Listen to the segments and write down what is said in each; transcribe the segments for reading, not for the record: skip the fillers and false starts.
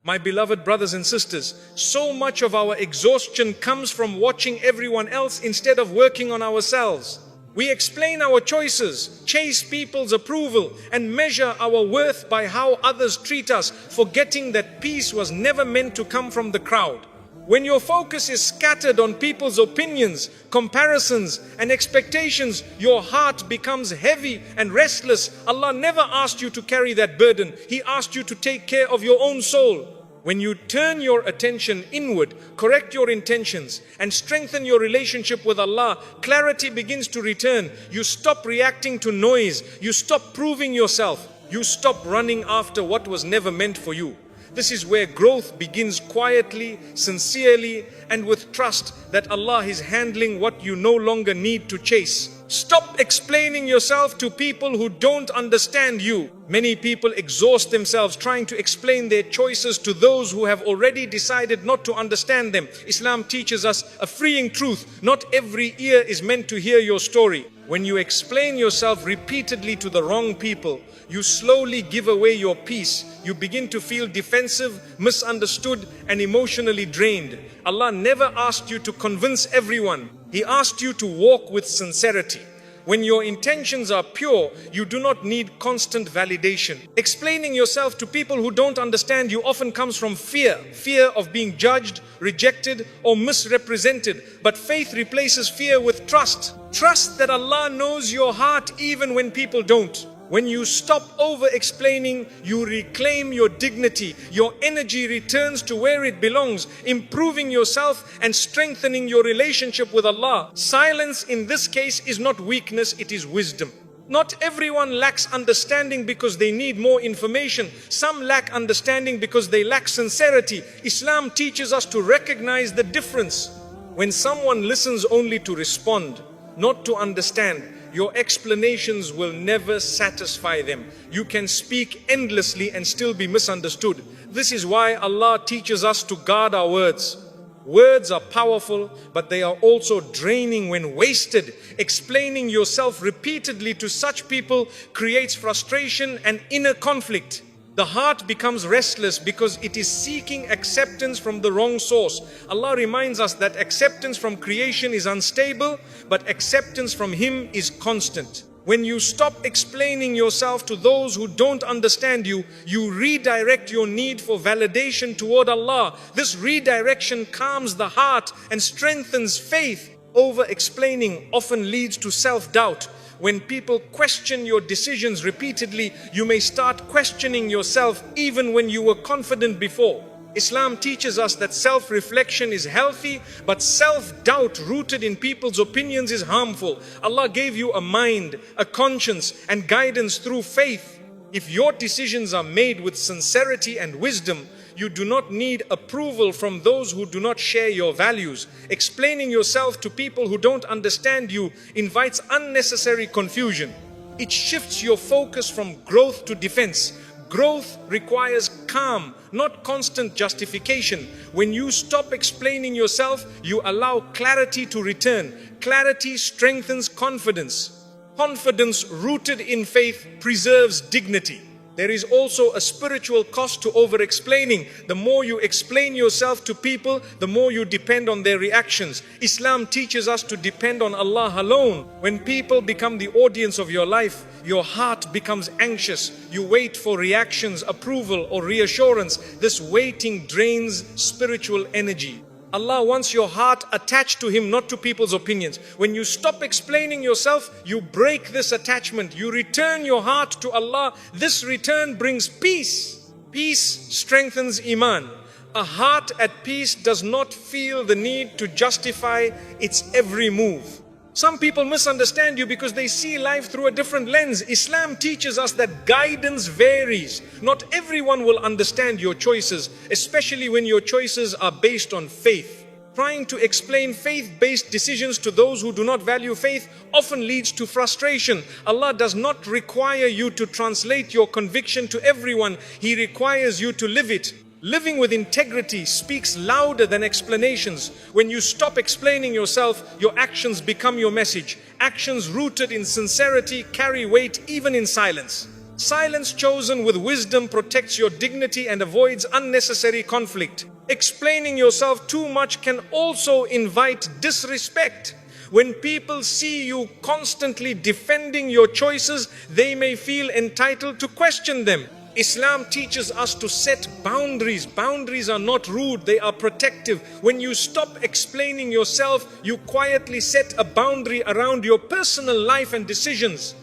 My beloved brothers and sisters, so much of our exhaustion comes from watching everyone else instead of working on ourselves. We explain our choices, chase people's approval, and measure our worth by how others treat us, forgetting that peace was never meant to come from the crowd. When your focus is scattered on people's opinions, comparisons, and expectations, your heart becomes heavy and restless. Allah never asked you to carry that burden. He asked you to take care of your own soul. When you turn your attention inward, correct your intentions, and strengthen your relationship with Allah, clarity begins to return. You stop reacting to noise. You stop proving yourself. You stop running after what was never meant for you. This is where growth begins quietly, sincerely, and with trust that Allah is handling what you no longer need to chase. Stop explaining yourself to people who don't understand you. Many people exhaust themselves trying to explain their choices to those who have already decided not to understand them. Islam teaches us a freeing truth. Not every ear is meant to hear your story. When you explain yourself repeatedly to the wrong people, you slowly give away your peace. You begin to feel defensive, misunderstood, and emotionally drained. Allah never asked you to convince everyone. He asked you to walk with sincerity. When your intentions are pure, you do not need constant validation. Explaining yourself to people who don't understand you often comes from fear. Fear of being judged, rejected, or misrepresented. But faith replaces fear with trust. Trust that Allah knows your heart even when people don't. When you stop over-explaining, you reclaim your dignity. Your energy returns to where it belongs, improving yourself and strengthening your relationship with Allah. Silence in this case is not weakness, it is wisdom. Not everyone lacks understanding because they need more information. Some lack understanding because they lack sincerity. Islam teaches us to recognize the difference. When someone listens only to respond, not to understand, your explanations will never satisfy them. You can speak endlessly and still be misunderstood. This is why Allah teaches us to guard our words. Words are powerful, but they are also draining when wasted. Explaining yourself repeatedly to such people creates frustration and inner conflict. The heart becomes restless because it is seeking acceptance from the wrong source. Allah reminds us that acceptance from creation is unstable, but acceptance from Him is constant. When you stop explaining yourself to those who don't understand you, you redirect your need for validation toward Allah. This redirection calms the heart and strengthens faith. Over-explaining often leads to self-doubt. When people question your decisions repeatedly, you may start questioning yourself even when you were confident before. Islam teaches us that self-reflection is healthy, but self-doubt rooted in people's opinions is harmful. Allah gave you a mind, a conscience, and guidance through faith. If your decisions are made with sincerity and wisdom, you do not need approval from those who do not share your values. Explaining yourself to people who don't understand you invites unnecessary confusion. It shifts your focus from growth to defense. Growth requires calm, not constant justification. When you stop explaining yourself, you allow clarity to return. Clarity strengthens confidence. Confidence rooted in faith preserves dignity. There is also a spiritual cost to over-explaining. The more you explain yourself to people, the more you depend on their reactions. Islam teaches us to depend on Allah alone. When people become the audience of your life, your heart becomes anxious. You wait for reactions, approval, or reassurance. This waiting drains spiritual energy. Allah wants your heart attached to Him, not to people's opinions. When you stop explaining yourself, you break this attachment. You return your heart to Allah. This return brings peace. Peace strengthens Iman. A heart at peace does not feel the need to justify its every move. Some people misunderstand you because they see life through a different lens. Islam teaches us that guidance varies. Not everyone will understand your choices, especially when your choices are based on faith. Trying to explain faith-based decisions to those who do not value faith often leads to frustration. Allah does not require you to translate your conviction to everyone. He requires you to live it. Living with integrity speaks louder than explanations. When you stop explaining yourself, your actions become your message. Actions rooted in sincerity carry weight even in silence. Silence chosen with wisdom protects your dignity and avoids unnecessary conflict. Explaining yourself too much can also invite disrespect. When people see you constantly defending your choices, they may feel entitled to question them. Islam teaches us to set boundaries. Boundaries are not rude, they are protective. When you stop explaining yourself, you quietly set a boundary around your personal life and decisions.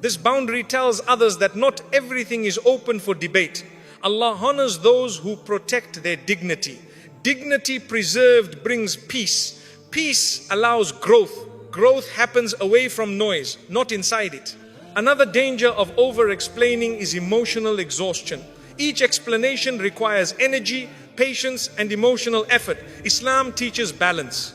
This boundary tells others that not everything is open for debate. Allah honors those who protect their dignity. Dignity preserved brings peace. Peace allows growth. Growth happens away from noise, not inside it. Another danger of over-explaining is emotional exhaustion. Each explanation requires energy, patience, and emotional effort. Islam teaches balance.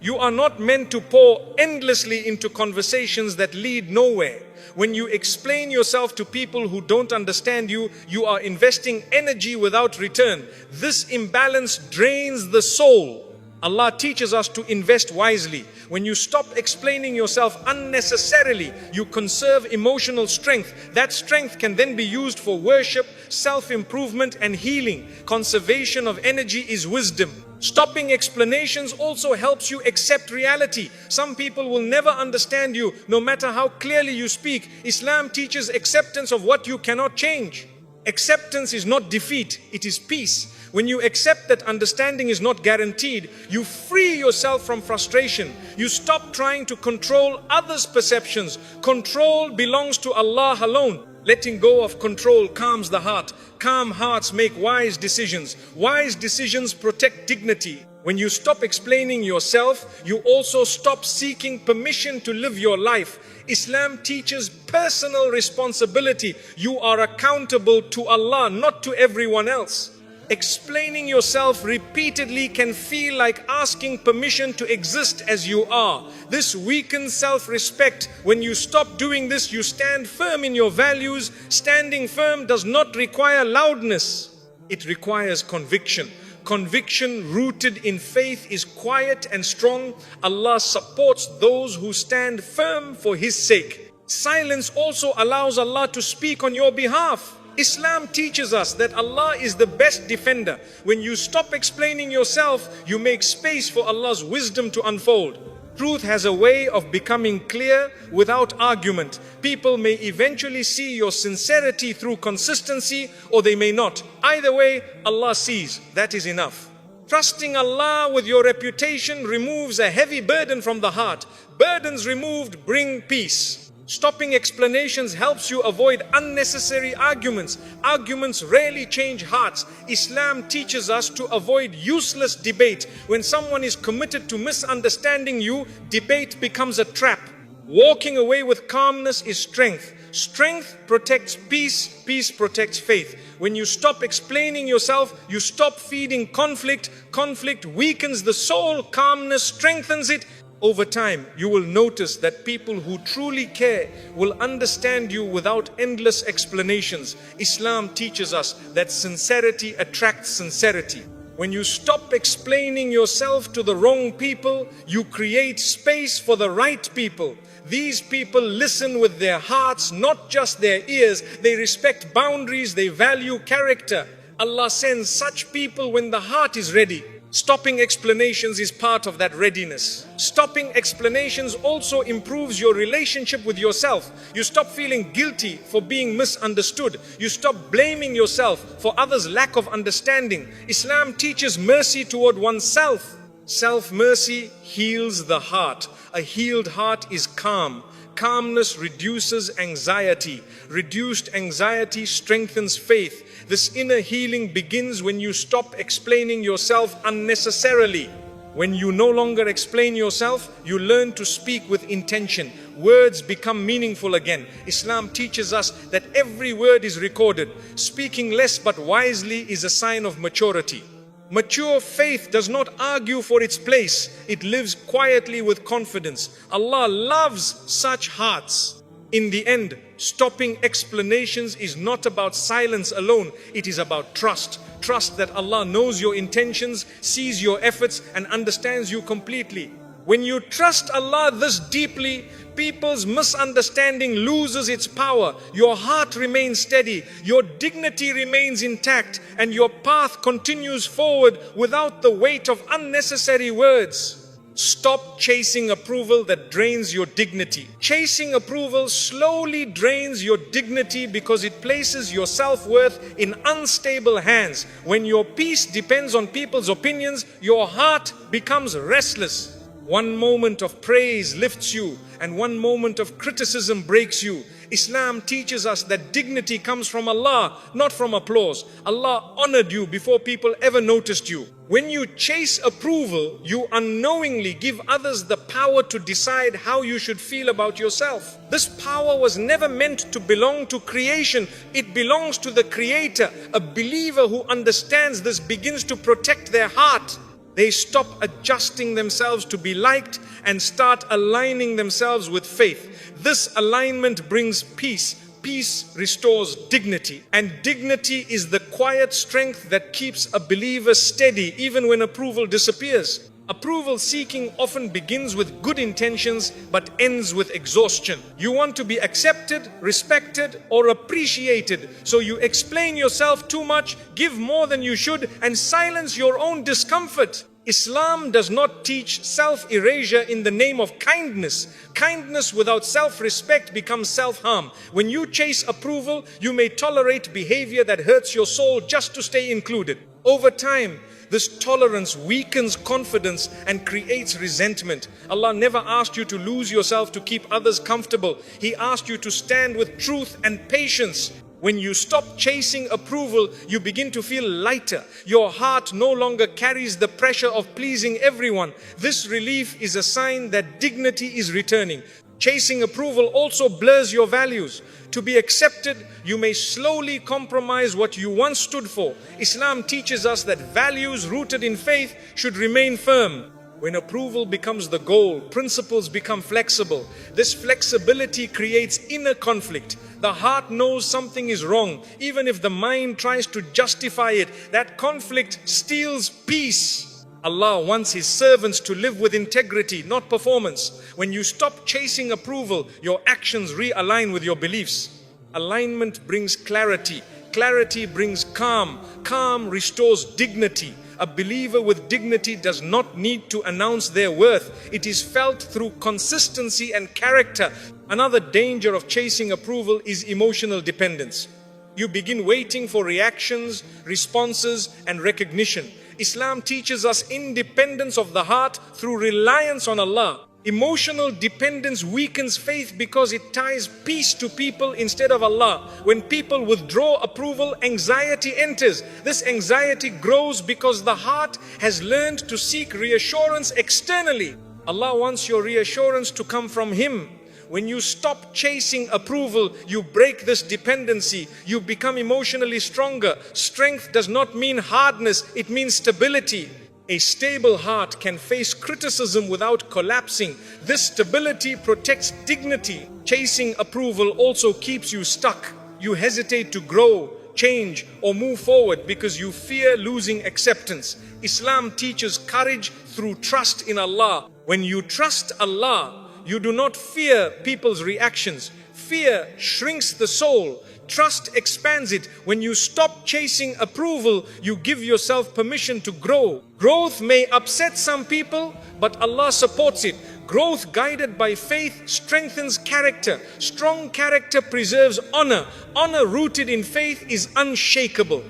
You are not meant to pour endlessly into conversations that lead nowhere. When you explain yourself to people who don't understand you, you are investing energy without return. This imbalance drains the soul. Allah teaches us to invest wisely. When you stop explaining yourself unnecessarily, you conserve emotional strength. That strength can then be used for worship, self-improvement, and healing. Conservation of energy is wisdom. Stopping explanations also helps you accept reality. Some people will never understand you, no matter how clearly you speak. Islam teaches acceptance of what you cannot change. Acceptance is not defeat, it is peace. When you accept that understanding is not guaranteed, you free yourself from frustration. You stop trying to control others' perceptions. Control belongs to Allah alone. Letting go of control calms the heart. Calm hearts make wise decisions. Wise decisions protect dignity. When you stop explaining yourself, you also stop seeking permission to live your life. Islam teaches personal responsibility. You are accountable to Allah, not to everyone else. Explaining yourself repeatedly can feel like asking permission to exist as you are. This weakens self-respect. When you stop doing this, you stand firm in your values. Standing firm does not require loudness. It requires conviction. Conviction rooted in faith is quiet and strong. Allah supports those who stand firm for His sake. Silence also allows Allah to speak on your behalf. Islam teaches us that Allah is the best defender. When you stop explaining yourself, you make space for Allah's wisdom to unfold. Truth has a way of becoming clear without argument. People may eventually see your sincerity through consistency, or they may not. Either way, Allah sees. That is enough. Trusting Allah with your reputation removes a heavy burden from the heart. Burdens removed bring peace. Stopping explanations helps you avoid unnecessary arguments. Arguments rarely change hearts. Islam teaches us to avoid useless debate. When someone is committed to misunderstanding you, debate becomes a trap. Walking away with calmness is strength. Strength protects peace. Peace protects faith. When you stop explaining yourself, you stop feeding conflict. Conflict weakens the soul. Calmness strengthens it. Over time, you will notice that people who truly care will understand you without endless explanations. Islam teaches us that sincerity attracts sincerity. When you stop explaining yourself to the wrong people, you create space for the right people. These people listen with their hearts, not just their ears. They respect boundaries, they value character. Allah sends such people when the heart is ready. Stopping explanations is part of that readiness. Stopping explanations also improves your relationship with yourself. You stop feeling guilty for being misunderstood. You stop blaming yourself for others' lack of understanding. Islam teaches mercy toward oneself. Self-mercy heals the heart. A healed heart is calm. Calmness reduces anxiety. Reduced anxiety strengthens faith. This inner healing begins when you stop explaining yourself unnecessarily. When you no longer explain yourself, you learn to speak with intention. Words become meaningful again. Islam teaches us that every word is recorded. Speaking less but wisely is a sign of maturity. Mature faith does not argue for its place. It lives quietly with confidence. Allah loves such hearts. In the end, stopping explanations is not about silence alone. It is about trust. Trust that Allah knows your intentions, sees your efforts, and understands you completely. When you trust Allah this deeply, people's misunderstanding loses its power. Your heart remains steady, your dignity remains intact, and your path continues forward without the weight of unnecessary words. Stop chasing approval that drains your dignity. Chasing approval slowly drains your dignity because it places your self-worth in unstable hands. When your peace depends on people's opinions, your heart becomes restless. One moment of praise lifts you, and one moment of criticism breaks you. Islam teaches us that dignity comes from Allah, not from applause. Allah honored you before people ever noticed you. When you chase approval, you unknowingly give others the power to decide how you should feel about yourself. This power was never meant to belong to creation. It belongs to the Creator. A believer who understands this begins to protect their heart. They stop adjusting themselves to be liked and start aligning themselves with faith. This alignment brings peace. Peace restores dignity. And dignity is the quiet strength that keeps a believer steady even when approval disappears. Approval seeking often begins with good intentions but ends with exhaustion. You want to be accepted, respected, or appreciated, so you explain yourself too much, give more than you should, and silence your own discomfort. Islam does not teach self-erasure in the name of kindness. Kindness without self-respect becomes self-harm. When you chase approval, you may tolerate behavior that hurts your soul just to stay included. Over time, this tolerance weakens confidence and creates resentment. Allah never asked you to lose yourself to keep others comfortable. He asked you to stand with truth and patience. When you stop chasing approval, you begin to feel lighter. Your heart no longer carries the pressure of pleasing everyone. This relief is a sign that dignity is returning. Chasing approval also blurs your values. To be accepted, you may slowly compromise what you once stood for. Islam teaches us that values rooted in faith should remain firm. When approval becomes the goal, principles become flexible. This flexibility creates inner conflict. The heart knows something is wrong, even if the mind tries to justify it. That conflict steals peace. Allah wants His servants to live with integrity, not performance. When you stop chasing approval, your actions realign with your beliefs. Alignment brings clarity. Clarity brings calm. Calm restores dignity. A believer with dignity does not need to announce their worth. It is felt through consistency and character. Another danger of chasing approval is emotional dependence. You begin waiting for reactions, responses, and recognition. Islam teaches us independence of the heart through reliance on Allah. Emotional dependence weakens faith because it ties peace to people instead of Allah. When people withdraw approval, anxiety enters. This anxiety grows because the heart has learned to seek reassurance externally. Allah wants your reassurance to come from Him. When you stop chasing approval, you break this dependency. You become emotionally stronger. Strength does not mean hardness, it means stability. A stable heart can face criticism without collapsing. This stability protects dignity. Chasing approval also keeps you stuck. You hesitate to grow, change, or move forward because you fear losing acceptance. Islam teaches courage through trust in Allah. When you trust Allah, you do not fear people's reactions. Fear shrinks the soul. Trust expands it. When you stop chasing approval, you give yourself permission to grow. Growth may upset some people, but Allah supports it. Growth guided by faith strengthens character. Strong character preserves honor. Honor rooted in faith is unshakable.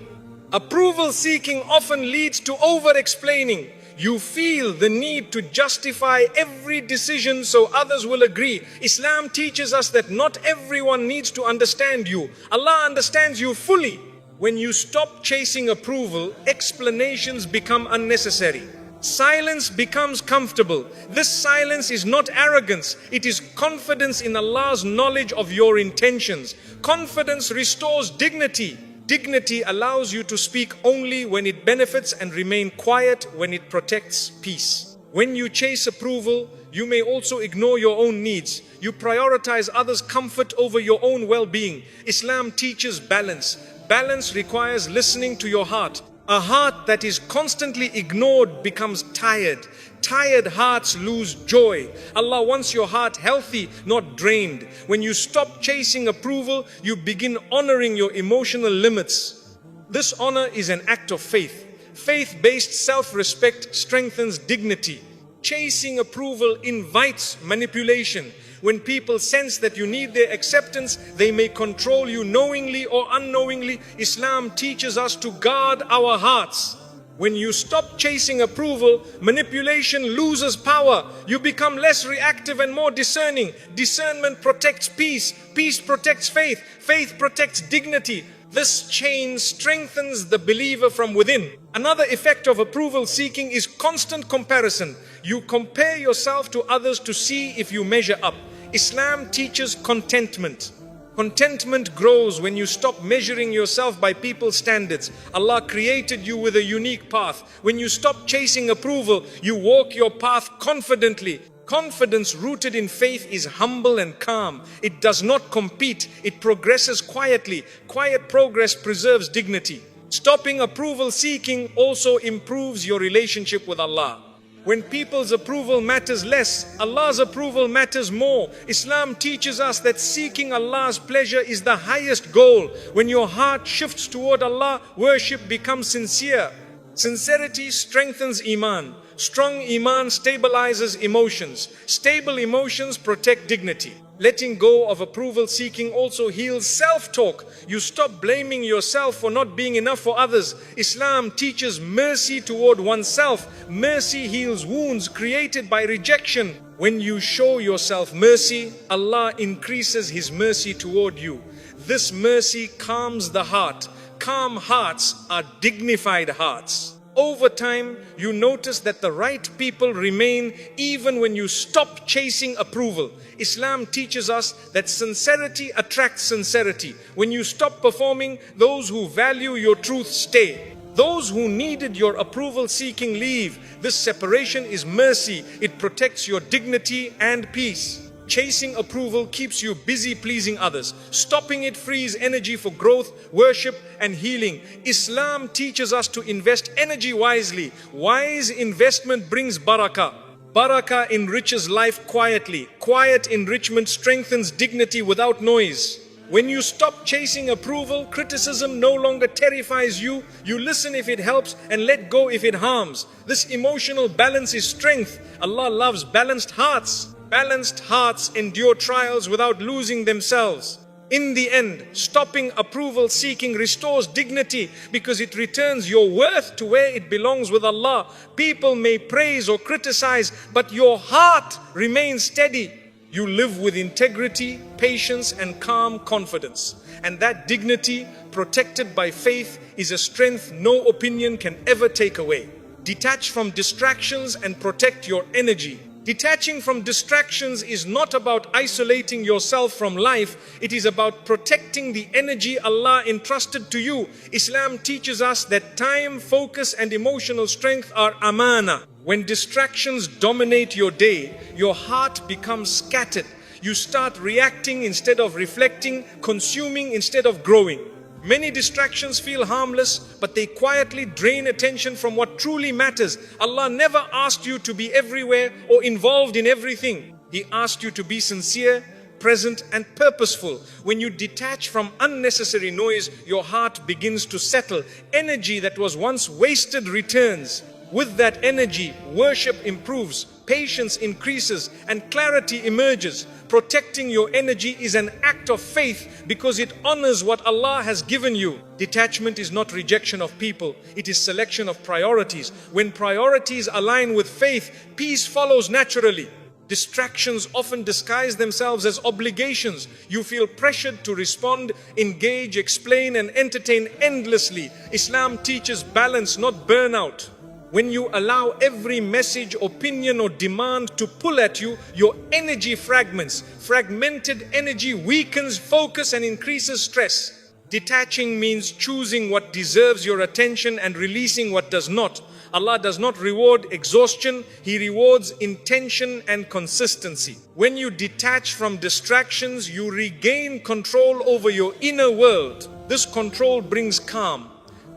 Approval seeking often leads to over-explaining. You feel the need to justify every decision so others will agree. Islam teaches us that not everyone needs to understand you. Allah understands you fully. When you stop chasing approval, explanations become unnecessary. Silence becomes comfortable. This silence is not arrogance. It is confidence in Allah's knowledge of your intentions. Confidence restores dignity. Dignity allows you to speak only when it benefits and remain quiet when it protects peace. When you chase approval, you may also ignore your own needs. You prioritize others' comfort over your own well-being. Islam teaches balance. Balance requires listening to your heart. A heart that is constantly ignored becomes tired. Tired hearts lose joy. Allah wants your heart healthy, not drained. When you stop chasing approval, you begin honoring your emotional limits. This honor is an act of faith. Faith-based self-respect strengthens dignity. Chasing approval invites manipulation. When people sense that you need their acceptance, they may control you knowingly or unknowingly. Islam teaches us to guard our hearts. When you stop chasing approval, manipulation loses power. You become less reactive and more discerning. Discernment protects peace. Peace protects faith. Faith protects dignity. This chain strengthens the believer from within. Another effect of approval seeking is constant comparison. You compare yourself to others to see if you measure up. Islam teaches contentment. Contentment grows when you stop measuring yourself by people's standards. Allah created you with a unique path. When you stop chasing approval, you walk your path confidently. Confidence rooted in faith is humble and calm. It does not compete. It progresses quietly. Quiet progress preserves dignity. Stopping approval seeking also improves your relationship with Allah. When people's approval matters less, Allah's approval matters more. Islam teaches us that seeking Allah's pleasure is the highest goal. When your heart shifts toward Allah, worship becomes sincere. Sincerity strengthens Iman. Strong Iman stabilizes emotions. Stable emotions protect dignity. Letting go of approval seeking also heals self-talk. You stop blaming yourself for not being enough for others. Islam teaches mercy toward oneself. Mercy heals wounds created by rejection. When you show yourself mercy, Allah increases His mercy toward you. This mercy calms the heart. Calm hearts are dignified hearts. Over time, you notice that the right people remain even when you stop chasing approval. Islam teaches us that sincerity attracts sincerity. When you stop performing, those who value your truth stay. Those who needed your approval seeking leave. This separation is mercy. It protects your dignity and peace. Chasing approval keeps you busy pleasing others. Stopping it frees energy for growth, worship, and healing. Islam teaches us to invest energy wisely. Wise investment brings barakah. Barakah enriches life quietly. Quiet enrichment strengthens dignity without noise. When you stop chasing approval, criticism no longer terrifies you. You listen if it helps and let go if it harms. This emotional balance is strength. Allah loves balanced hearts. Balanced hearts endure trials without losing themselves. In the end, stopping approval seeking restores dignity because it returns your worth to where it belongs with Allah. People may praise or criticize, but your heart remains steady. You live with integrity, patience, and calm confidence. And that dignity, protected by faith, is a strength no opinion can ever take away. Detach from distractions and protect your energy. Detaching from distractions is not about isolating yourself from life. It is about protecting the energy Allah entrusted to you. Islam teaches us that time, focus, and emotional strength are amana. When distractions dominate your day, your heart becomes scattered. You start reacting instead of reflecting, consuming instead of growing. Many distractions feel harmless, but they quietly drain attention from what truly matters. Allah never asked you to be everywhere or involved in everything. He asked you to be sincere, present, and purposeful. When you detach from unnecessary noise, your heart begins to settle. Energy that was once wasted returns. With that energy, worship improves, patience increases, and clarity emerges. Protecting your energy is an act of faith because it honors what Allah has given you. Detachment is not rejection of people, it is selection of priorities. When priorities align with faith, peace follows naturally. Distractions often disguise themselves as obligations. You feel pressured to respond, engage, explain, and entertain endlessly. Islam teaches balance, not burnout. When you allow every message, opinion, or demand to pull at you, your energy fragments. Fragmented energy weakens focus and increases stress. Detaching means choosing what deserves your attention and releasing what does not. Allah does not reward exhaustion, He rewards intention and consistency. When you detach from distractions, you regain control over your inner world. This control brings calm.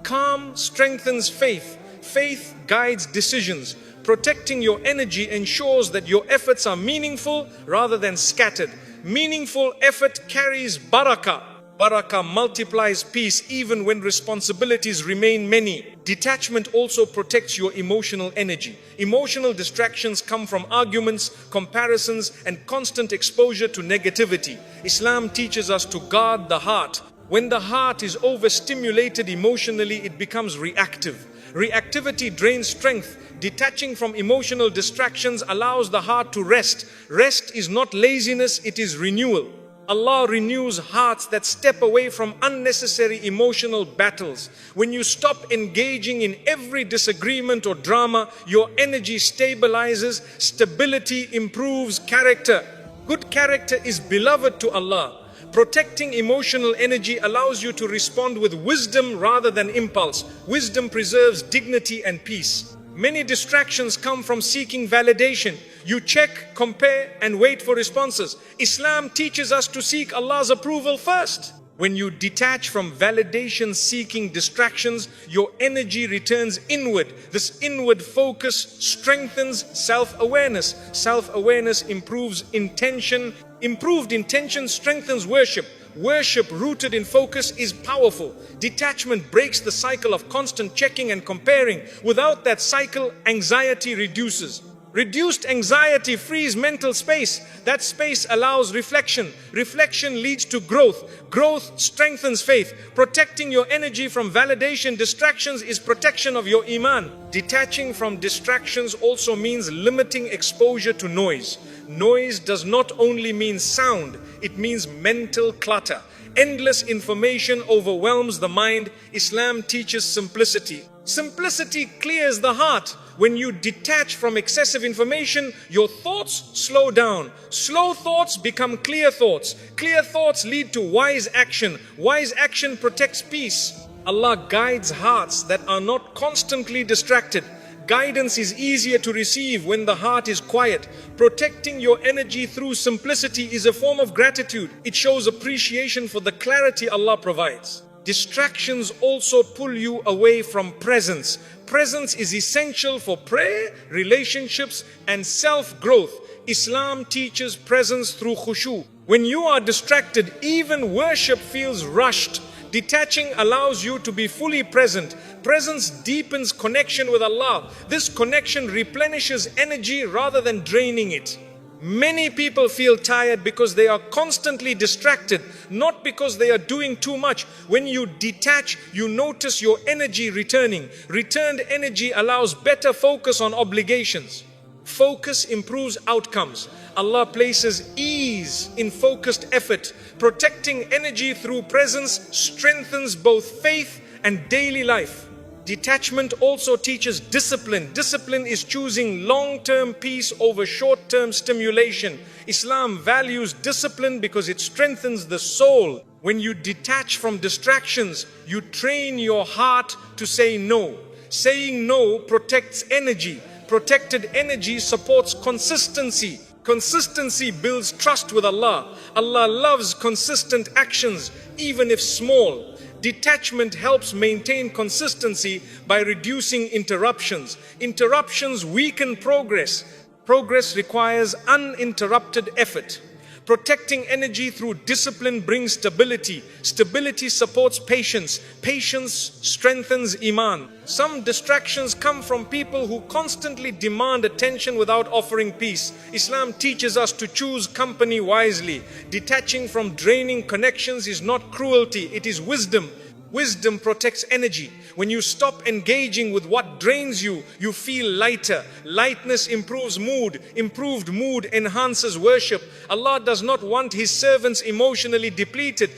Calm strengthens faith. Faith guides decisions. Protecting your energy ensures that your efforts are meaningful rather than scattered. Meaningful effort carries barakah. Barakah multiplies peace even when responsibilities remain many. Detachment also protects your emotional energy. Emotional distractions come from arguments, comparisons, and constant exposure to negativity. Islam teaches us to guard the heart. When the heart is overstimulated emotionally, it becomes reactive. Reactivity drains strength. Detaching from emotional distractions allows the heart to rest. Rest is not laziness, it is renewal. Allah renews hearts that step away from unnecessary emotional battles. When you stop engaging in every disagreement or drama, your energy stabilizes. Stability improves character. Good character is beloved to Allah. Protecting emotional energy allows you to respond with wisdom rather than impulse. Wisdom preserves dignity and peace. Many distractions come from seeking validation. You check, compare, and wait for responses. Islam teaches us to seek Allah's approval first. When you detach from validation-seeking distractions, your energy returns inward. This inward focus strengthens self-awareness. Self-awareness improves intention. Improved intention strengthens worship. Worship rooted in focus is powerful. Detachment breaks the cycle of constant checking and comparing. Without that cycle, anxiety reduces. Reduced anxiety frees mental space. That space allows reflection. Reflection leads to growth. Growth strengthens faith. Protecting your energy from validation distractions is protection of your iman. Detaching from distractions also means limiting exposure to noise. Noise does not only mean sound, it means mental clutter. Endless information overwhelms the mind. Islam teaches simplicity. Simplicity clears the heart. When you detach from excessive information, your thoughts slow down. Slow thoughts become clear thoughts. Clear thoughts lead to wise action. Wise action protects peace. Allah guides hearts that are not constantly distracted. Guidance is easier to receive when the heart is quiet. Protecting your energy through simplicity is a form of gratitude. It shows appreciation for the clarity Allah provides. Distractions also pull you away from presence. Presence is essential for prayer, relationships, and self-growth. Islam teaches presence through khushu. When you are distracted, even worship feels rushed. Detaching allows you to be fully present. Presence deepens connection with Allah. This connection replenishes energy rather than draining it. Many people feel tired because they are constantly distracted, not because they are doing too much. When you detach, you notice your energy returning. Returned energy allows better focus on obligations. Focus improves outcomes. Allah places ease in focused effort. Protecting energy through presence strengthens both faith and daily life. Detachment also teaches discipline. Discipline is choosing long-term peace over short-term stimulation. Islam values discipline because it strengthens the soul. When you detach from distractions, you train your heart to say no. Saying no protects energy. Protected energy supports consistency. Consistency builds trust with Allah. Allah loves consistent actions, even if small. Detachment helps maintain consistency by reducing interruptions. Interruptions weaken progress. Progress requires uninterrupted effort. Protecting energy through discipline brings stability. Stability supports patience. Patience strengthens iman. Some distractions come from people who constantly demand attention without offering peace. Islam teaches us to choose company wisely. Detaching from draining connections is not cruelty, it is wisdom. Wisdom protects energy. When you stop engaging with what drains you, you feel lighter. Lightness improves mood. Improved mood enhances worship. Allah does not want His servants emotionally depleted.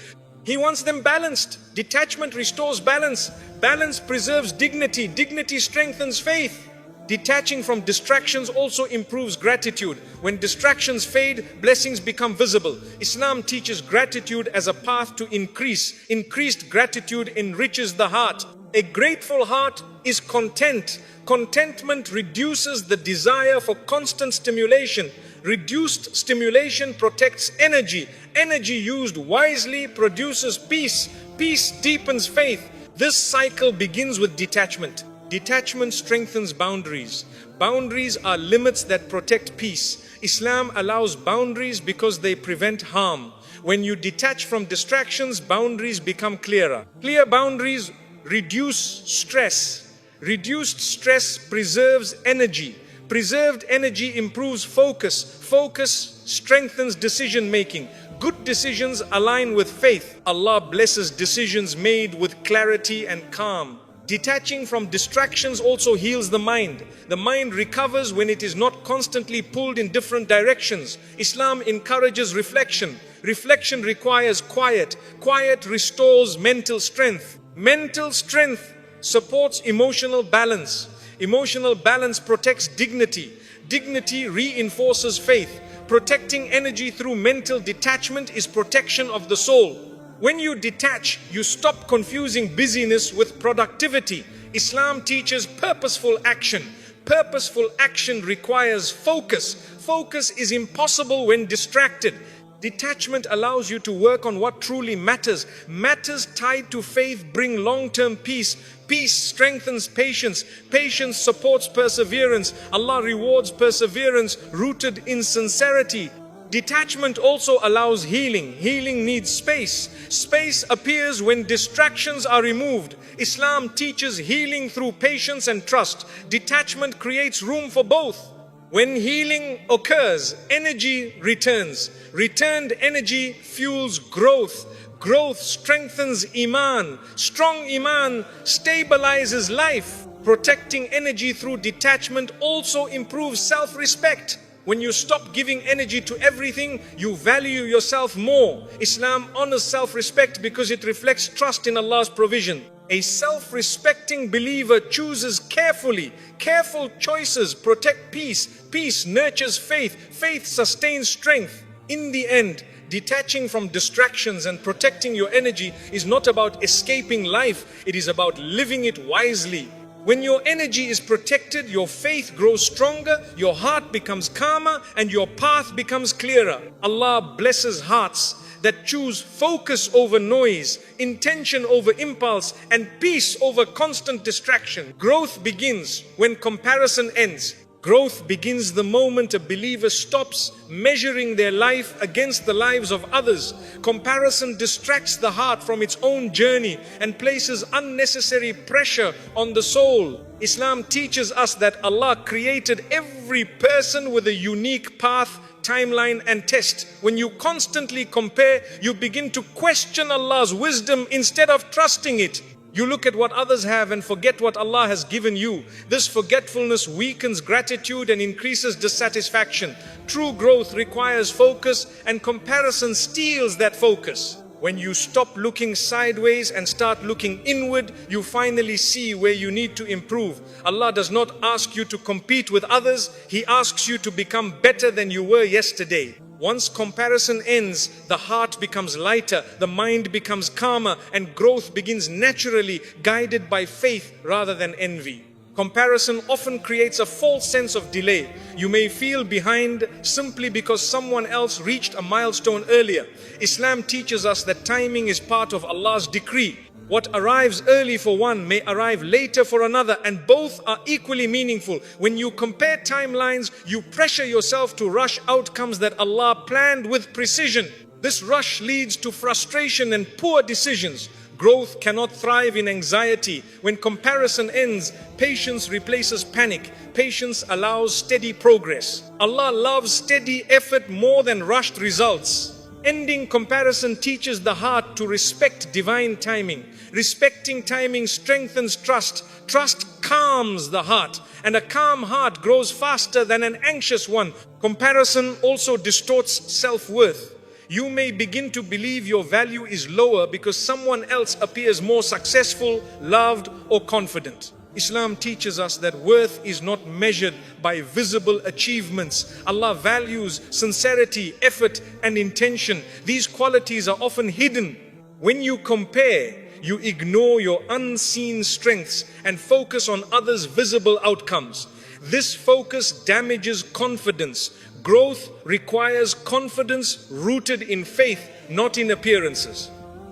He wants them balanced. Detachment restores balance. Balance preserves dignity. Dignity strengthens faith. Detaching from distractions also improves gratitude. When distractions fade, blessings become visible. Islam teaches gratitude as a path to increase. Increased gratitude enriches the heart. A grateful heart is content. Contentment reduces the desire for constant stimulation. Reduced stimulation protects energy. Energy used wisely produces peace. Peace deepens faith. This cycle begins with detachment. Detachment strengthens boundaries. Boundaries are limits that protect peace. Islam allows boundaries because they prevent harm. When you detach from distractions, boundaries become clearer. Clear boundaries reduce stress. Reduced stress preserves energy. Preserved energy improves focus. Focus strengthens decision making. Good decisions align with faith. Allah blesses decisions made with clarity and calm. Detaching from distractions also heals the mind. The mind recovers when it is not constantly pulled in different directions. Islam encourages reflection. Reflection requires quiet. Quiet restores mental strength. Mental strength supports emotional balance. Emotional balance protects dignity. Dignity reinforces faith. Protecting energy through mental detachment is protection of the soul. When you detach, you stop confusing busyness with productivity. Islam teaches purposeful action. Purposeful action requires focus. Focus is impossible when distracted. Detachment allows you to work on what truly matters. Matters tied to faith bring long-term peace. Peace strengthens patience. Patience supports perseverance. Allah rewards perseverance rooted in sincerity. Detachment also allows healing. Healing needs space. Space appears when distractions are removed. Islam teaches healing through patience and trust. Detachment creates room for both. When healing occurs, energy returns. Returned energy fuels growth. Growth strengthens Iman. Strong Iman stabilizes life. Protecting energy through detachment also improves self-respect. When you stop giving energy to everything, you value yourself more. Islam honors self-respect because it reflects trust in Allah's provision. A self-respecting believer chooses carefully. Careful choices protect peace. Peace nurtures faith. Faith sustains strength. In the end, detaching from distractions and protecting your energy is not about escaping life. It is about living it wisely. When your energy is protected, your faith grows stronger, your heart becomes calmer, and your path becomes clearer. Allah blesses hearts that choose focus over noise, intention over impulse, and peace over constant distraction. Growth begins when comparison ends. Growth begins the moment a believer stops measuring their life against the lives of others. Comparison distracts the heart from its own journey and places unnecessary pressure on the soul. Islam teaches us that Allah created every person with a unique path, timeline and test. When you constantly compare, you begin to question Allah's wisdom instead of trusting it. You look at what others have and forget what Allah has given you. This forgetfulness weakens gratitude and increases dissatisfaction. True growth requires focus, and comparison steals that focus. When you stop looking sideways and start looking inward, you finally see where you need to improve. Allah does not ask you to compete with others. He asks you to become better than you were yesterday. Once comparison ends, the heart becomes lighter, the mind becomes calmer, and growth begins naturally, guided by faith rather than envy. Comparison often creates a false sense of delay. You may feel behind simply because someone else reached a milestone earlier. Islam teaches us that timing is part of Allah's decree. What arrives early for one may arrive later for another, and both are equally meaningful. When you compare timelines, you pressure yourself to rush outcomes that Allah planned with precision. This rush leads to frustration and poor decisions. Growth cannot thrive in anxiety. When comparison ends, patience replaces panic. Patience allows steady progress. Allah loves steady effort more than rushed results. Ending comparison teaches the heart to respect divine timing. Respecting timing strengthens trust. Trust calms the heart, and a calm heart grows faster than an anxious one. Comparison also distorts self-worth. You may begin to believe your value is lower because someone else appears more successful, loved, or confident. Islam teaches us that worth is not measured by visible achievements. Allah values sincerity, effort, and intention. These qualities are often hidden. When you compare, you ignore your unseen strengths and focus on others' visible outcomes. This focus damages confidence. Growth requires confidence rooted in faith, not in appearances.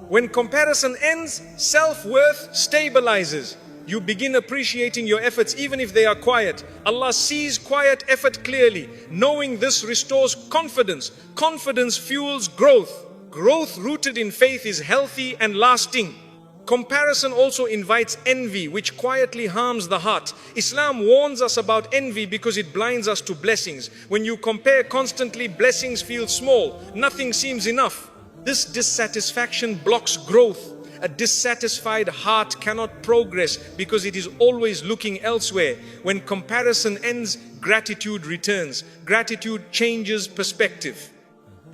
When comparison ends, self-worth stabilizes. You begin appreciating your efforts even if they are quiet. Allah sees quiet effort clearly. Knowing this restores confidence. Confidence fuels growth. Growth rooted in faith is healthy and lasting. Comparison also invites envy, which quietly harms the heart. Islam warns us about envy because it blinds us to blessings. When you compare constantly, blessings feel small. Nothing seems enough. This dissatisfaction blocks growth. A dissatisfied heart cannot progress because it is always looking elsewhere. When comparison ends, gratitude returns. Gratitude changes perspective.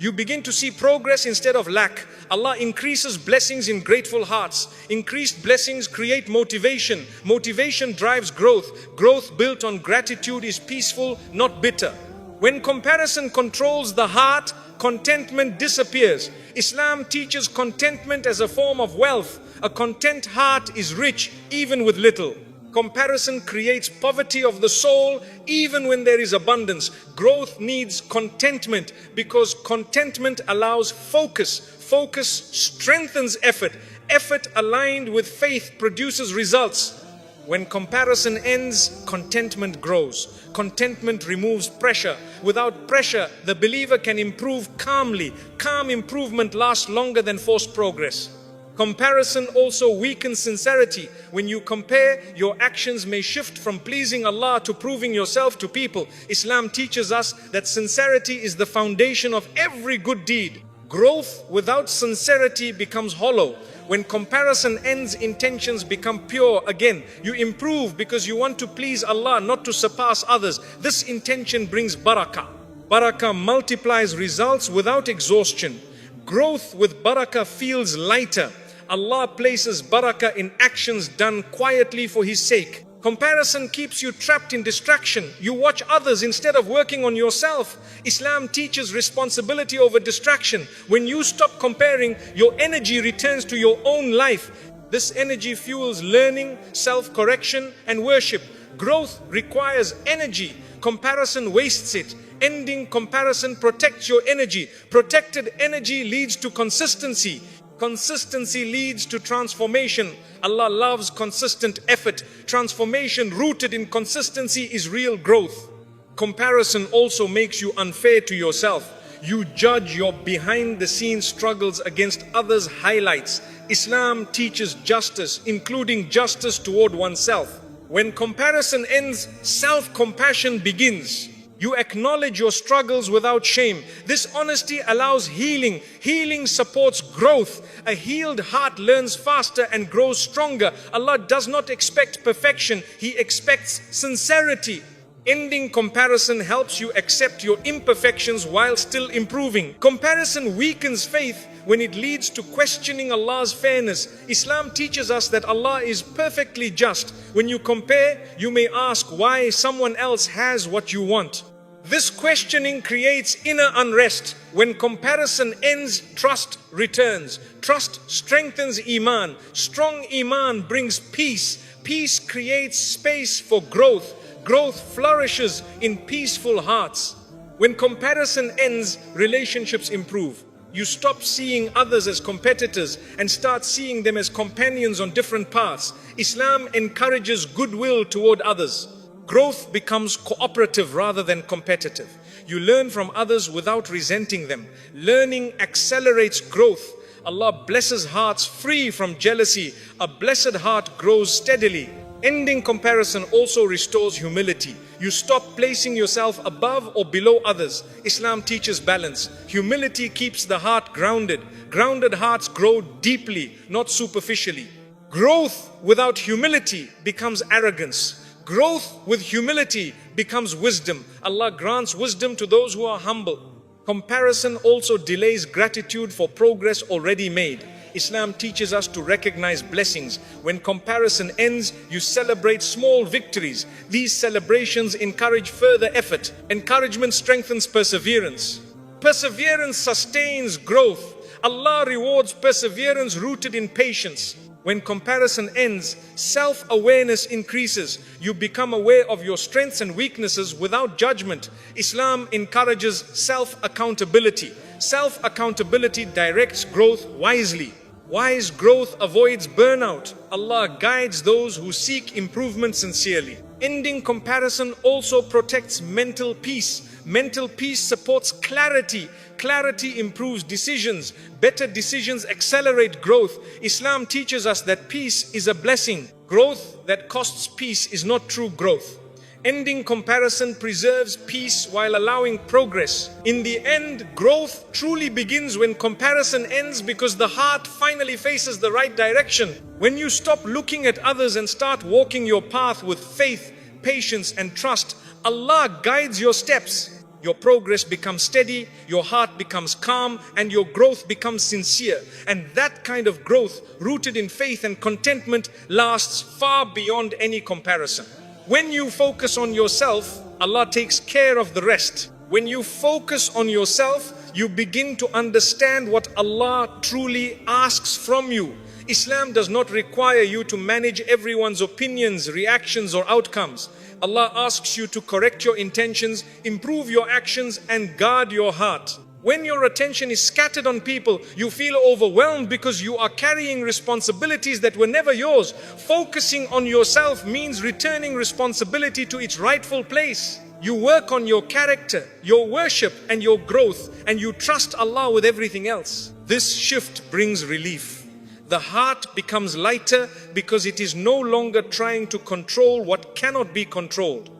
You begin to see progress instead of lack. Allah increases blessings in grateful hearts. Increased blessings create motivation. Motivation drives growth. Growth built on gratitude is peaceful, not bitter. When comparison controls the heart, contentment disappears. Islam teaches contentment as a form of wealth. A content heart is rich even with little. Comparison creates poverty of the soul even when there is abundance. Growth needs contentment because contentment allows focus. Focus strengthens effort. Effort aligned with faith produces results. When comparison ends, contentment grows. Contentment removes pressure. Without pressure, the believer can improve calmly. Calm improvement lasts longer than forced progress. Comparison also weakens sincerity. When you compare, your actions may shift from pleasing Allah to proving yourself to people. Islam teaches us that sincerity is the foundation of every good deed. Growth without sincerity becomes hollow. When comparison ends, intentions become pure again. You improve because you want to please Allah, not to surpass others. This intention brings barakah. Barakah multiplies results without exhaustion. Growth with barakah feels lighter. Allah places barakah in actions done quietly for His sake. Comparison keeps you trapped in distraction. You watch others instead of working on yourself. Islam teaches responsibility over distraction. When you stop comparing, your energy returns to your own life. This energy fuels learning, self-correction, and worship. Growth requires energy. Comparison wastes it. Ending comparison protects your energy. Protected energy leads to consistency. Consistency leads to transformation. Allah loves consistent effort. Transformation rooted in consistency is real growth. Comparison also makes you unfair to yourself. You judge your behind-the-scenes struggles against others' highlights. Islam teaches justice, including justice toward oneself. When comparison ends, self-compassion begins. You acknowledge your struggles without shame. This honesty allows healing. Healing supports growth. A healed heart learns faster and grows stronger. Allah does not expect perfection. He expects sincerity. Ending comparison helps you accept your imperfections while still improving. Comparison weakens faith when it leads to questioning Allah's fairness. Islam teaches us that Allah is perfectly just. When you compare, you may ask why someone else has what you want. This questioning creates inner unrest. When comparison ends, trust returns. Trust strengthens Iman. Strong Iman brings peace. Peace creates space for growth. Growth flourishes in peaceful hearts. When comparison ends, relationships improve. You stop seeing others as competitors and start seeing them as companions on different paths. Islam encourages goodwill toward others. Growth becomes cooperative rather than competitive. You learn from others without resenting them. Learning accelerates growth. Allah blesses hearts free from jealousy. A blessed heart grows steadily. Ending comparison also restores humility. You stop placing yourself above or below others. Islam teaches balance. Humility keeps the heart grounded. Grounded hearts grow deeply, not superficially. Growth without humility becomes arrogance. Growth with humility becomes wisdom. Allah grants wisdom to those who are humble. Comparison also delays gratitude for progress already made. Islam teaches us to recognize blessings. When comparison ends, you celebrate small victories. These celebrations encourage further effort. Encouragement strengthens perseverance. Perseverance sustains growth. Allah rewards perseverance rooted in patience. When comparison ends, self-awareness increases. You become aware of your strengths and weaknesses without judgment. Islam encourages self-accountability. Self-accountability directs growth wisely. Wise growth avoids burnout. Allah guides those who seek improvement sincerely. Ending comparison also protects mental peace. Mental peace supports clarity. Clarity improves decisions. Better decisions accelerate growth. Islam teaches us that peace is a blessing. Growth that costs peace is not true growth. Ending comparison preserves peace while allowing progress. In the end, growth truly begins when comparison ends, because the heart finally faces the right direction. When you stop looking at others and start walking your path with faith, patience and trust, Allah guides your steps. Your progress becomes steady, your heart becomes calm, and your growth becomes sincere. And that kind of growth, rooted in faith and contentment, lasts far beyond any comparison. When you focus on yourself, Allah takes care of the rest. When you focus on yourself, you begin to understand what Allah truly asks from you. Islam does not require you to manage everyone's opinions, reactions, or outcomes. Allah asks you to correct your intentions, improve your actions, and guard your heart. When your attention is scattered on people, you feel overwhelmed because you are carrying responsibilities that were never yours. Focusing on yourself means returning responsibility to its rightful place. You work on your character, your worship, and your growth, and you trust Allah with everything else. This shift brings relief. The heart becomes lighter because it is no longer trying to control what cannot be controlled.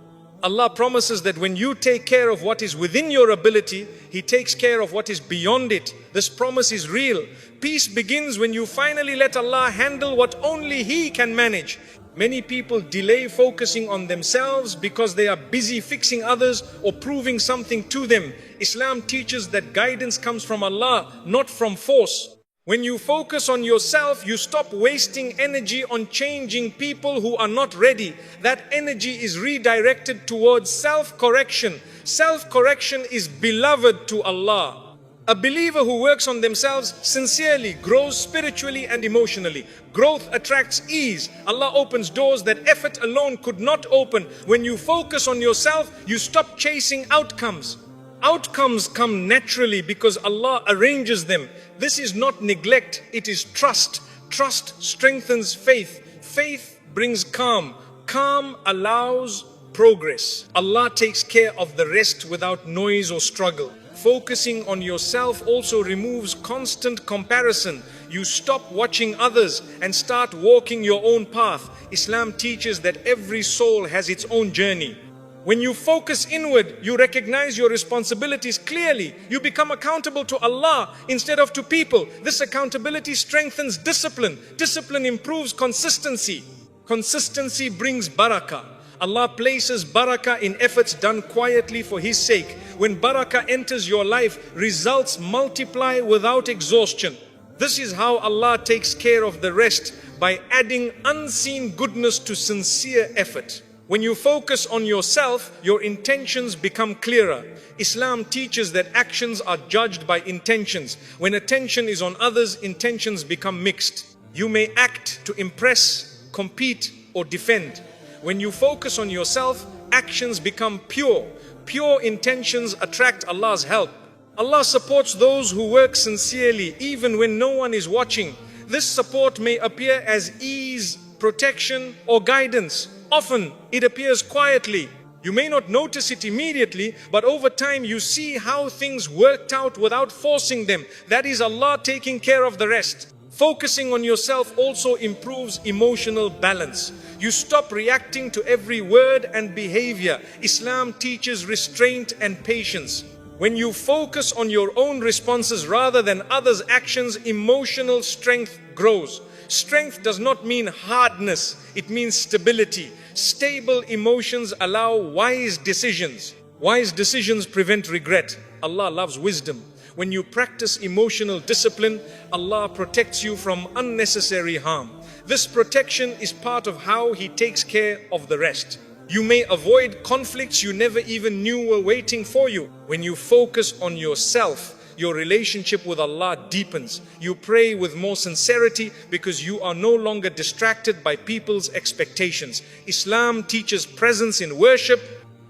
Allah promises that when you take care of what is within your ability, He takes care of what is beyond it. This promise is real. Peace begins when you finally let Allah handle what only He can manage. Many people delay focusing on themselves because they are busy fixing others or proving something to them. Islam teaches that guidance comes from Allah, not from force. When you focus on yourself, you stop wasting energy on changing people who are not ready. That energy is redirected towards self-correction. Self-correction is beloved to Allah. A believer who works on themselves sincerely grows spiritually and emotionally. Growth attracts ease. Allah opens doors that effort alone could not open. When you focus on yourself, you stop chasing outcomes. Outcomes come naturally because Allah arranges them. This is not neglect, it is trust. Trust strengthens faith. Faith brings calm. Calm allows progress. Allah takes care of the rest without noise or struggle. Focusing on yourself also removes constant comparison. You stop watching others and start walking your own path. Islam teaches that every soul has its own journey. When you focus inward, you recognize your responsibilities clearly. You become accountable to Allah instead of to people. This accountability strengthens discipline. Discipline improves consistency. Consistency brings barakah. Allah places barakah in efforts done quietly for His sake. When barakah enters your life, results multiply without exhaustion. This is how Allah takes care of the rest, by adding unseen goodness to sincere effort. When you focus on yourself, your intentions become clearer. Islam teaches that actions are judged by intentions. When attention is on others, intentions become mixed. You may act to impress, compete, or defend. When you focus on yourself, actions become pure. Pure intentions attract Allah's help. Allah supports those who work sincerely, even when no one is watching. This support may appear as ease, protection, or guidance. Often, it appears quietly. You may not notice it immediately, but over time you see how things worked out without forcing them. That is Allah taking care of the rest. Focusing on yourself also improves emotional balance. You stop reacting to every word and behavior. Islam teaches restraint and patience. When you focus on your own responses rather than others' actions, emotional strength grows. Strength does not mean hardness, it means stability. Stable emotions allow wise decisions. Wise decisions prevent regret. Allah loves wisdom. When you practice emotional discipline, Allah protects you from unnecessary harm. This protection is part of how He takes care of the rest. You may avoid conflicts you never even knew were waiting for you. When you focus on yourself, your relationship with Allah deepens. You pray with more sincerity because you are no longer distracted by people's expectations. Islam teaches presence in worship.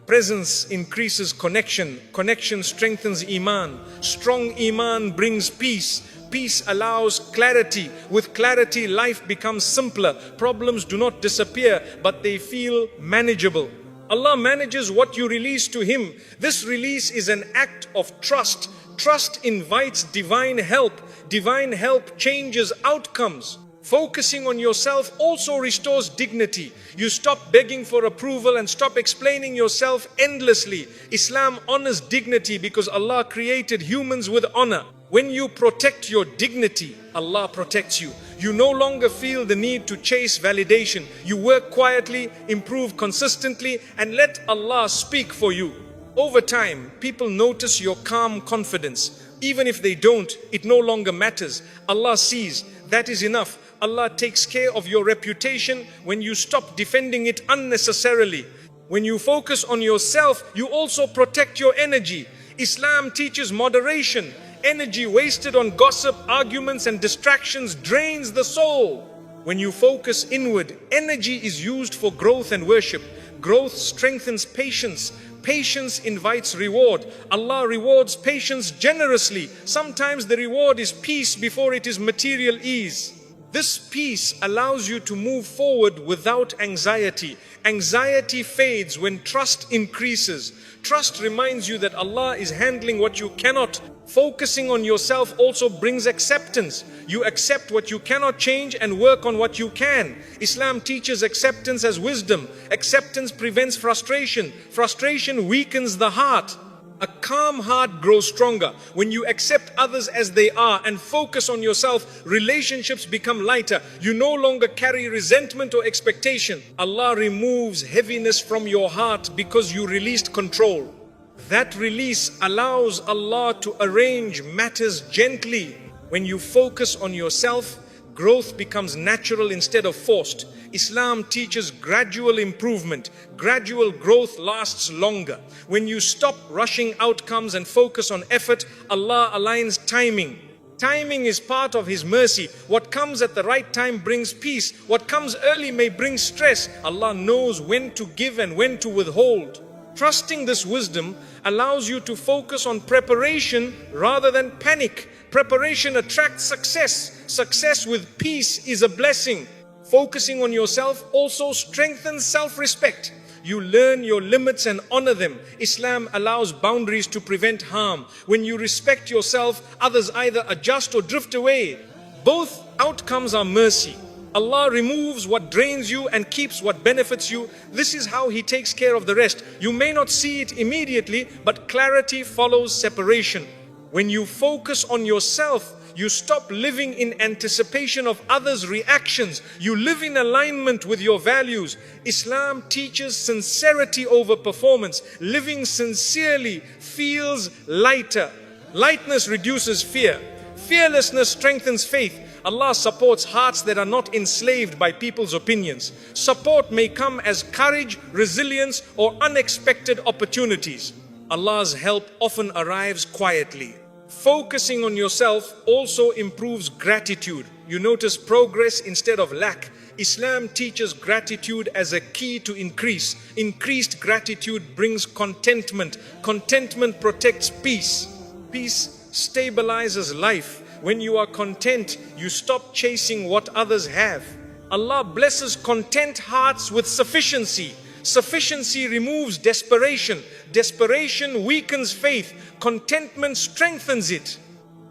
Presence increases connection. Connection strengthens Iman. Strong Iman brings peace. Peace allows clarity. With clarity, life becomes simpler. Problems do not disappear, but they feel manageable. Allah manages what you release to Him. This release is an act of trust. Trust invites divine help. Divine help changes outcomes. Focusing on yourself also restores dignity. You stop begging for approval and stop explaining yourself endlessly. Islam honors dignity because Allah created humans with honor. When you protect your dignity, Allah protects you. You no longer feel the need to chase validation. You work quietly, improve consistently, and let Allah speak for you. Over time, people notice your calm confidence. Even if they don't, it no longer matters. Allah sees. That is enough. Allah takes care of your reputation when you stop defending it unnecessarily. When you focus on yourself, you also protect your energy. Islam teaches moderation. Energy wasted on gossip, arguments, and distractions drains the soul. When you focus inward, energy is used for growth and worship. Growth strengthens patience. Patience invites reward. Allah rewards patience generously. Sometimes the reward is peace before it is material ease. This peace allows you to move forward without anxiety. Anxiety fades when trust increases. Trust reminds you that Allah is handling what you cannot. Focusing on yourself also brings acceptance. You accept what you cannot change and work on what you can. Islam teaches acceptance as wisdom. Acceptance prevents frustration. Frustration weakens the heart. A calm heart grows stronger. When you accept others as they are and focus on yourself, relationships become lighter. You no longer carry resentment or expectation. Allah removes heaviness from your heart because you released control. That release allows Allah to arrange matters gently. When you focus on yourself, growth becomes natural instead of forced. Islam teaches gradual improvement. Gradual growth lasts longer. When you stop rushing outcomes and focus on effort, Allah aligns timing. Timing is part of His mercy. What comes at the right time brings peace. What comes early may bring stress. Allah knows when to give and when to withhold. Trusting this wisdom allows you to focus on preparation rather than panic. Preparation attracts success. Success with peace is a blessing. Focusing on yourself also strengthens self-respect. You learn your limits and honor them. Islam allows boundaries to prevent harm. When you respect yourself, others either adjust or drift away. Both outcomes are mercy. Allah removes what drains you and keeps what benefits you. This is how He takes care of the rest. You may not see it immediately, but clarity follows separation. When you focus on yourself, you stop living in anticipation of others' reactions. You live in alignment with your values. Islam teaches sincerity over performance. Living sincerely feels lighter. Lightness reduces fear. Fearlessness strengthens faith. Allah supports hearts that are not enslaved by people's opinions. Support may come as courage, resilience, or unexpected opportunities. Allah's help often arrives quietly. Focusing on yourself also improves gratitude. You notice progress instead of lack. Islam teaches gratitude as a key to increase. Increased gratitude brings contentment. Contentment protects peace. Peace stabilizes life. When you are content, you stop chasing what others have. Allah blesses content hearts with sufficiency. Sufficiency removes desperation. Desperation weakens faith. Contentment strengthens it.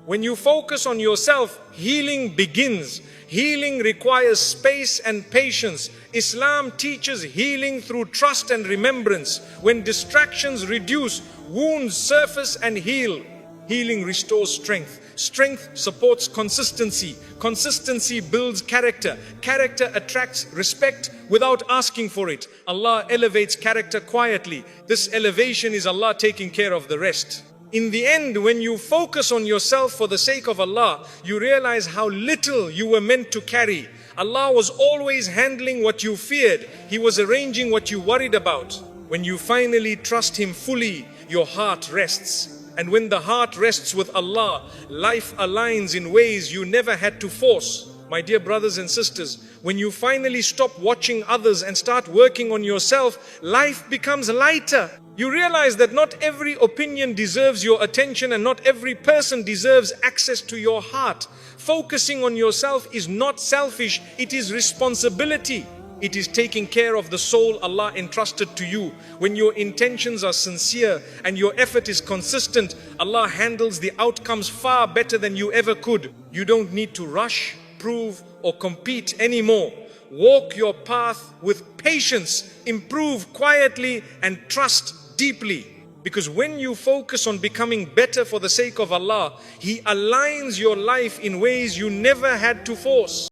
When you focus on yourself, healing begins. Healing requires space and patience. Islam teaches healing through trust and remembrance. When distractions reduce, wounds surface and heal. Healing restores strength. Strength supports consistency. Consistency builds character. Character attracts respect without asking for it. Allah elevates character quietly. This elevation is Allah taking care of the rest. In the end, when you focus on yourself for the sake of Allah, you realize how little you were meant to carry. Allah was always handling what you feared. He was arranging what you worried about. When you finally trust Him fully, your heart rests. And when the heart rests with Allah, life aligns in ways you never had to force. My dear brothers and sisters, when you finally stop watching others and start working on yourself, life becomes lighter. You realize that not every opinion deserves your attention and not every person deserves access to your heart. Focusing on yourself is not selfish, it is responsibility. It is taking care of the soul Allah entrusted to you. When your intentions are sincere and your effort is consistent, Allah handles the outcomes far better than you ever could. You don't need to rush, prove or compete anymore. Walk your path with patience, improve quietly and trust deeply. Because when you focus on becoming better for the sake of Allah, He aligns your life in ways you never had to force.